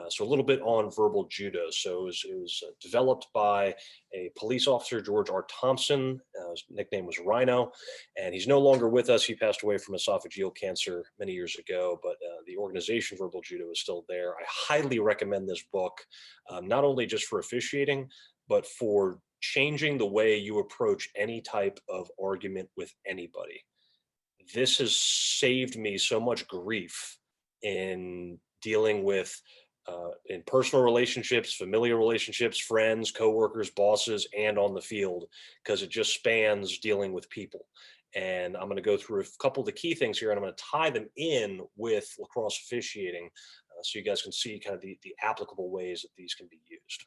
So a little bit on verbal judo. So it was developed by a police officer, George R. Thompson. His nickname was Rhino, and he's no longer with us. He passed away from esophageal cancer many years ago, but the organization Verbal Judo is still there. I highly recommend this book, not only just for officiating, but for changing the way you approach any type of argument with anybody. This has saved me so much grief in dealing with in personal relationships, familiar relationships, friends, coworkers, bosses, and on the field, because it just spans dealing with people. And I'm going to go through a couple of the key things here, and I'm going to tie them in with lacrosse officiating, so you guys can see kind of the applicable ways that these can be used.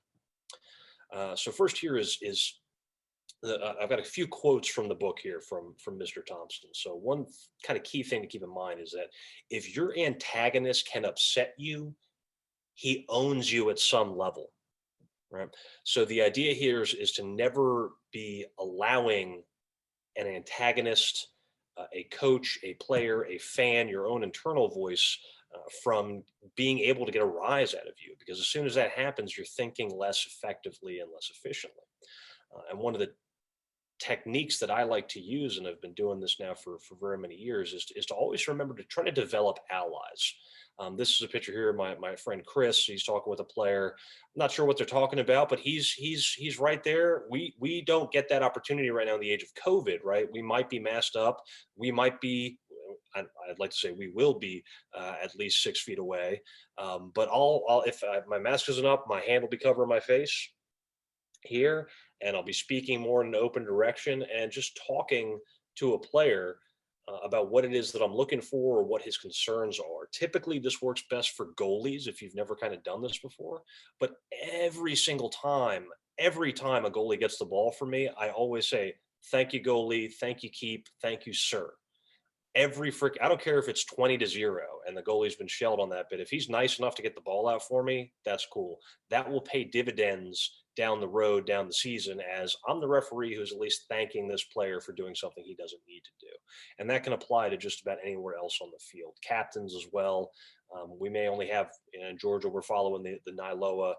So first here is I've got a few quotes from the book here from Mr. Thompson. So one kind of key thing to keep in mind is that if your antagonist can upset you, he owns you at some level, right? So the idea here is to never be allowing an antagonist, a coach, a player, a fan, your own internal voice from being able to get a rise out of you. Because as soon as that happens, you're thinking less effectively and less efficiently. And one of the techniques that I like to use, and I've been doing this now for very many years, is to always remember to try to develop allies. This is a picture here of my friend Chris. He's talking with a player. I'm not sure what they're talking about, but he's right there. We don't get that opportunity right now in the age of COVID, right? We might be masked up. We might be. I'd like to say we will be at least 6 feet away. But if my mask isn't up, my hand will be covering my face here, and I'll be speaking more in an open direction and just talking to a player about what it is that I'm looking for or what his concerns are. Typically, this works best for goalies if you've never kind of done this before. But every single time, every time a goalie gets the ball from me, I always say, "Thank you, goalie. Thank you, keep. Thank you, sir." I don't care if it's 20-0 and the goalie's been shelled on that bit. If he's nice enough to get the ball out for me, that's cool. That will pay dividends down the road, down the season, as I'm the referee who's at least thanking this player for doing something he doesn't need to do. And that can apply to just about anywhere else on the field. Captains as well. We may only have, in Georgia, we're following the NILOA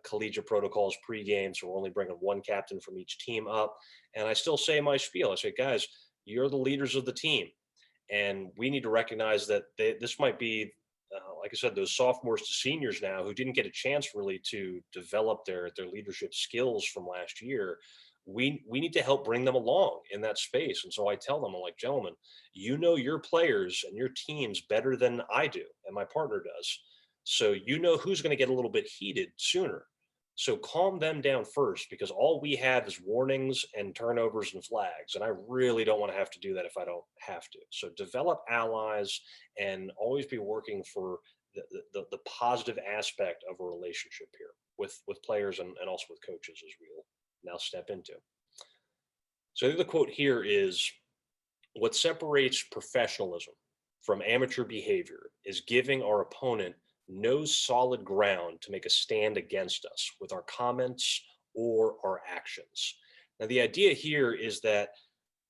collegiate protocols pregame, so we're only bringing one captain from each team up. And I still say my spiel. I say, guys, you're the leaders of the team. And we need to recognize that this might be, like I said, those sophomores to seniors now who didn't get a chance really to develop their leadership skills from last year. We need to help bring them along in that space. And so I tell them, I'm like, gentlemen, you know your players and your teams better than I do, and my partner does. So you know who's going to get a little bit heated sooner. So calm them down first, because all we have is warnings and turnovers and flags. And I really don't want to have to do that if I don't have to. So develop allies and always be working for the positive aspect of a relationship here with players and also with coaches, as we'll now step into. So the quote here is, "What separates professionalism from amateur behavior is giving our opponent no solid ground to make a stand against us with our comments or our actions." Now, the idea here is that,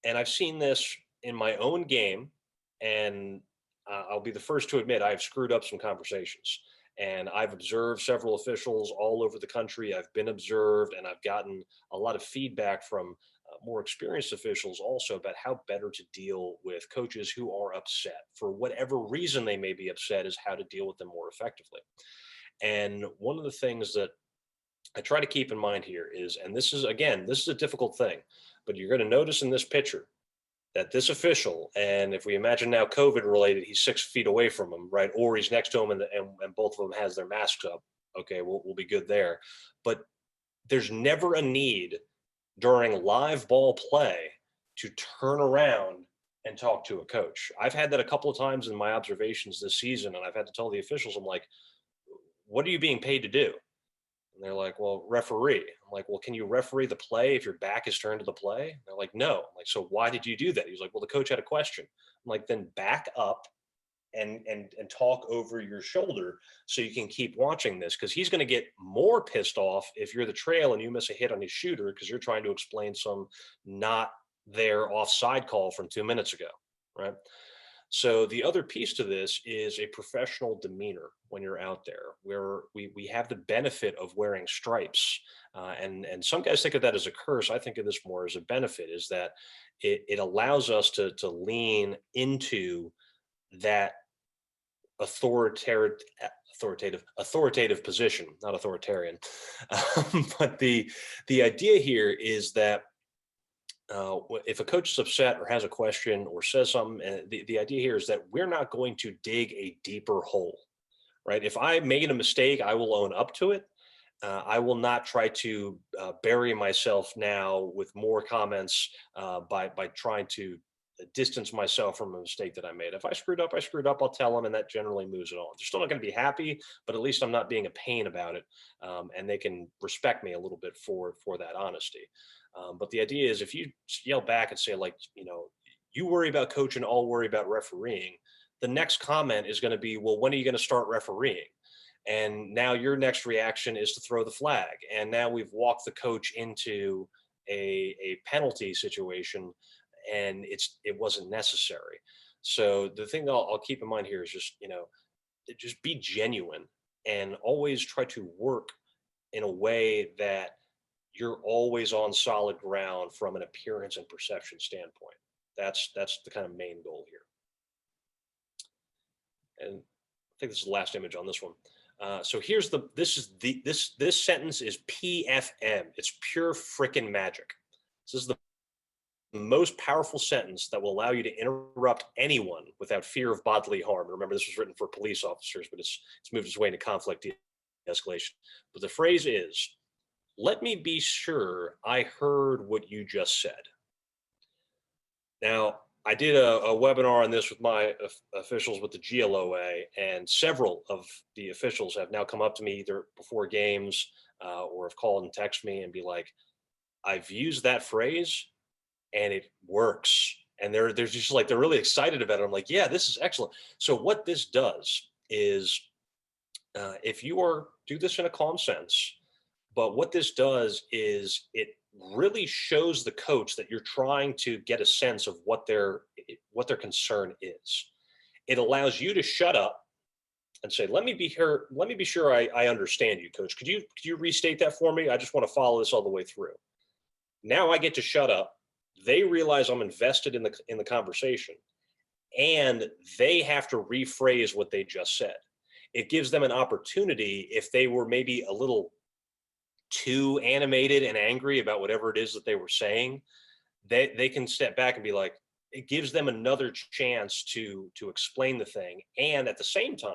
and I've seen this in my own game, and I'll be the first to admit I've screwed up some conversations. And I've observed several officials all over the country. I've been observed, and I've gotten a lot of feedback from more experienced officials also about how better to deal with coaches who are upset. For whatever reason they may be upset, is how to deal with them more effectively. And one of the things that I try to keep in mind here is, and this is, again, this is a difficult thing, but you're going to notice in this picture that this official, and if we imagine now COVID related, he's 6 feet away from him, right? Or he's next to him and both of them has their masks up. Okay, we'll be good there. But there's never a need during live ball play to turn around and talk to a coach. I've had that a couple of times in my observations this season, and I've had to tell the officials, I'm like, "What are you being paid to do?" And they're like, "Well, referee." I'm like, "Well, can you referee the play if your back is turned to the play?" And they're like, "No." I'm like, "So why did you do that?" He's like, "Well, the coach had a question." I'm like, "Then back up and talk over your shoulder so you can keep watching this, because he's going to get more pissed off if you're the trail and you miss a hit on his shooter because you're trying to explain some not there offside call from 2 minutes ago," right? So the other piece to this is a professional demeanor when you're out there, where we have the benefit of wearing stripes, and some guys think of that as a curse. I think of this more as a benefit. Is that it allows us to lean into that authoritarian authoritative position, not authoritarian. But the idea here is that if a coach is upset or has a question or says something, the idea here is that we're not going to dig a deeper hole, right? If I made a mistake, I will own up to it. I will not try to bury myself now with more comments by trying to distance myself from a mistake that I made. If I screwed up, I screwed up. I'll tell them, and that generally moves it on. They're still not going to be happy, but at least I'm not being a pain about it, and they can respect me a little bit for that honesty. But the idea is, if you yell back and say, like, you worry about coaching, I'll worry about refereeing, the next comment is going to be, well, when are you going to start refereeing? And now your next reaction is to throw the flag. And now we've walked the coach into a penalty situation, and it wasn't necessary. So the thing that I'll keep in mind here is just be genuine and always try to work in a way that you're always on solid ground from an appearance and perception standpoint. That's the kind of main goal here. And I think this is the last image on this one. So here's this sentence is PFM. It's pure freaking magic. This is the most powerful sentence that will allow you to interrupt anyone without fear of bodily harm. Remember, this was written for police officers, but it's moved its way into conflict de-escalation. But the phrase is, let me be sure I heard what you just said. Now, I did a webinar on this with my officials with the GLOA, and several of the officials have now come up to me either before games or have called and texted me and be like, I've used that phrase and it works. And they're just like, they're really excited about it. I'm like, yeah, this is excellent. So what this does is if you do this in a calm sense, but what this does is it really shows the coach that you're trying to get a sense of what their concern is. It allows you to shut up and say, let me be sure I understand you, coach. Could you restate that for me? I just want to follow this all the way through. Now I get to shut up. They realize I'm invested in the conversation, and they have to rephrase what they just said. It gives them an opportunity, if they were maybe a little too animated and angry about whatever it is that they were saying, they can step back and be like, it gives them another chance to explain the thing. And at the same time,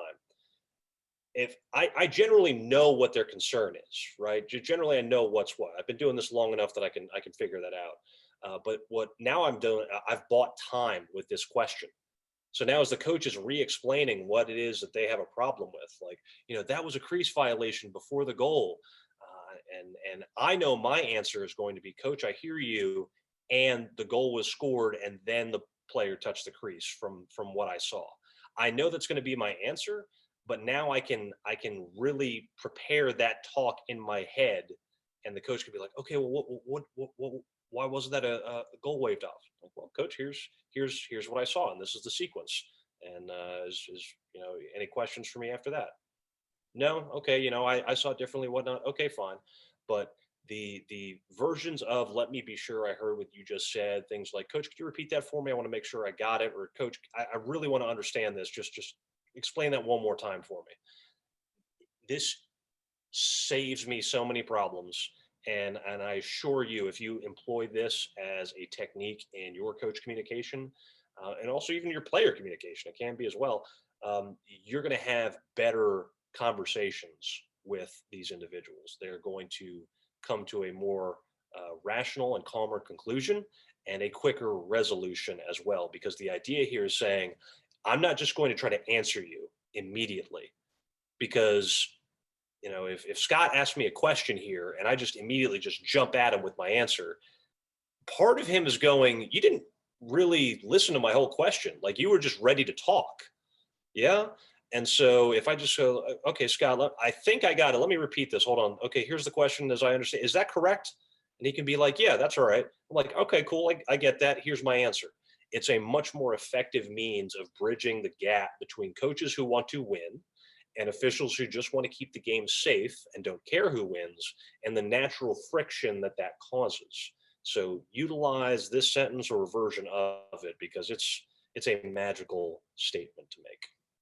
if I generally know what their concern is, right? Generally, I know what's what. I've been doing this long enough that I can figure that out. But what now I'm doing, I've bought time with this question. So now as the coach is re-explaining what it is that they have a problem with, like, that was a crease violation before the goal. And I know my answer is going to be, coach, I hear you. And the goal was scored, and then the player touched the crease from what I saw. I know that's going to be my answer, but now I can really prepare that talk in my head, and the coach can be like, okay, well, why wasn't that a goal waved off? Like, well, coach, here's what I saw, and this is the sequence. And is any questions for me after that? No, okay, I saw it differently, whatnot. Okay, fine. But the versions of, let me be sure I heard what you just said, things like, coach, could you repeat that for me? I want to make sure I got it. Or coach, I really want to understand this. Just explain that one more time for me. This saves me so many problems. And I assure you, if you employ this as a technique in your coach communication, and also even your player communication, it can be as well, you're going to have better conversations with these individuals. They're going to come to a more rational and calmer conclusion, and a quicker resolution as well. Because the idea here is saying, I'm not just going to try to answer you immediately, because if Scott asks me a question here and I just immediately just jump at him with my answer, part of him is going, you didn't really listen to my whole question. Like, you were just ready to talk. Yeah. And so if I just go, okay, Scott, I think I got it. Let me repeat this. Hold on. Okay, here's the question as I understand. Is that correct? And he can be like, yeah, that's all right. I'm like, okay, cool. I get that. Here's my answer. It's a much more effective means of bridging the gap between coaches who want to win and officials who just want to keep the game safe and don't care who wins, and the natural friction that that causes. So utilize this sentence or a version of it because it's a magical statement to make.